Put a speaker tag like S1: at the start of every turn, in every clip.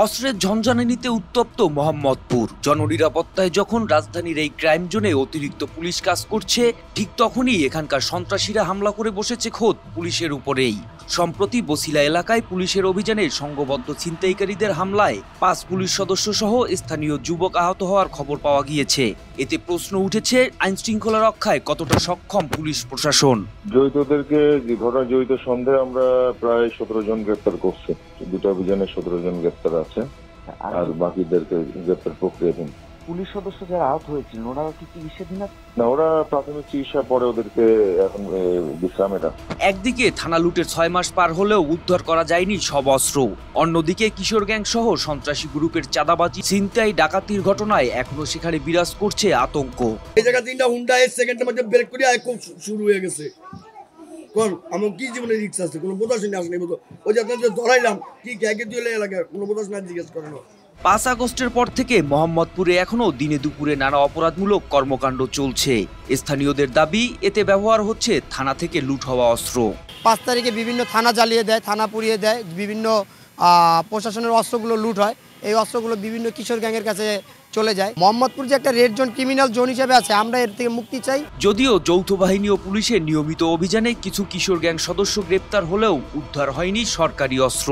S1: অস্ত্রের ঝঞ্ঝানিতে উত্তপ্ত মোহাম্মদপুর। জননিরাপত্তায় যখন রাজধানীর এই ক্রাইম জোনে অতিরিক্ত পুলিশ কাজ করছে, ঠিক তখনই এখানকার সন্ত্রাসীরা হামলা করে বসেছে খোদ পুলিশের উপরেই। সম্প্রতি বছিলা এলাকায় পুলিশের অভিযানে সংঘবদ্ধ ছিনতাইকারীদের হামলায় ৫ পুলিশ সদস্য সহ স্থানীয় যুবক আহত হওয়ার খবর পাওয়া গিয়েছে। এতে প্রশ্ন উঠেছে, আইন শৃঙ্খলা রক্ষায় কতটা সক্ষম পুলিশ প্রশাসন।
S2: জড়িতদেরকে ঘটনা জড়িত সন্দেহে আমরা প্রায় ১৭ জন গ্রেপ্তার করছি। দুটো অভিযানে ১৭ জন গ্রেপ্তার আছে, আর বাকিদেরকে গ্রেপ্তার প্রক্রিয়াধীন।
S3: পুলিশ সদস্য যারা আহত হয়েছিলেন ওরা কি চিকিৎসাধীন?
S2: না, ওরা প্রাথমিক চিকিৎসা পরে ওদেরকে এখন বিশ্রামে রাখা।
S1: একদিকে থানা লুটের ৬ মাস পার হলেও উদ্ধার করা যায়নি সব অস্ত্র, অন্যদিকে কিশোর গ্যাং সহ সন্ত্রাসী গ্রুপের চাঁদাবাজি, ছিনতাই, ডাকাতির ঘটনায় এখনো সেখানে বিরাজ করছে আতঙ্ক।
S4: এই জায়গা ৩টা হুন্ডা সেকেন্ডের মধ্যে ব্রেক করে খুব শুরু হয়ে গেছে। কোন আমার কি জীবনে রিক্স আছে, কোনো বোঝাশোনা আসেনি। ওই যে আপনাদের ধরাইলাম কি গ্যাগে দিলে এলাকায় কোনো বোঝাশোনা জিজ্ঞেস করেন।
S1: ৫ আগস্টের পর থেকে মোহাম্মদপুরে এখনো দিনে দুপুরে নানা অপরাধমূলক কর্মকাণ্ড চলছে। স্থানীয়দের দাবি, এতে ব্যবহার হচ্ছে থানা থেকে লুট হওয়া অস্ত্র।
S5: ৫ তারিখে বিভিন্ন থানা জ্বালিয়ে দেয়, থানা পুড়িয়ে দেয়, বিভিন্ন প্রশাসনের অস্ত্রগুলো লুট হয়। এই অস্ত্রগুলো বিভিন্ন কিশোর গ্যাংয়ের কাছে চলে যায়। মোহাম্মদপুর যে একটা রেড জোন, ক্রিমিনাল জোন হিসেবে আছে, আমরা এর থেকে মুক্তি চাই।
S1: যদিও যৌথ বাহিনী ও পুলিশের নিয়মিত অভিযানে কিছু কিশোর গ্যাং সদস্য গ্রেপ্তার হলেও উদ্ধার হয়নি সরকারি অস্ত্র।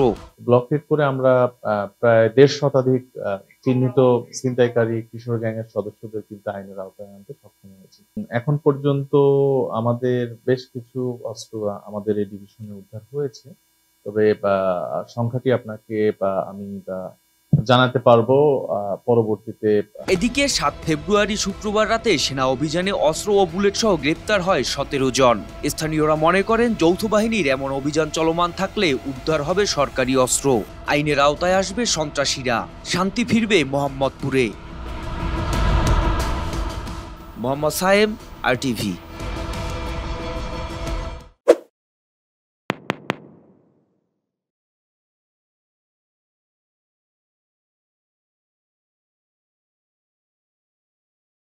S6: ব্লকেট করে আমরা প্রায় ১৫০ শতাধিক চিহ্নিত ছিনতাইকারী কিশোর গ্যাংয়ের সদস্যদের কিন্তু আইনের আওতায় আনতে সক্ষম হয়েছে। এখন পর্যন্ত আমাদের বেশ কিছু অস্ত্র আমাদের এই ডিভিশনে উদ্ধার হয়েছে, তবে সংখ্যাটি আপনাকে আমি জানাতে পারবো পরবর্তীতে।
S1: এদিকে ৭ ফেব্রুয়ারি শুক্রবার রাতে সেনা অভিযানে অস্ত্র ও বুলেট সহ গ্রেপ্তার হয় ১৭ জন। স্থানীয়রা মনে করেন, যৌথ বাহিনীর এমন অভিযান চলমান থাকলে উদ্ধার হবে সরকারি অস্ত্র, আইনের আওতায় আসবে সন্ত্রাসীরা, শান্তি ফিরবে মোহাম্মদপুরে। মোহাম্মদ সায়েম, RTV।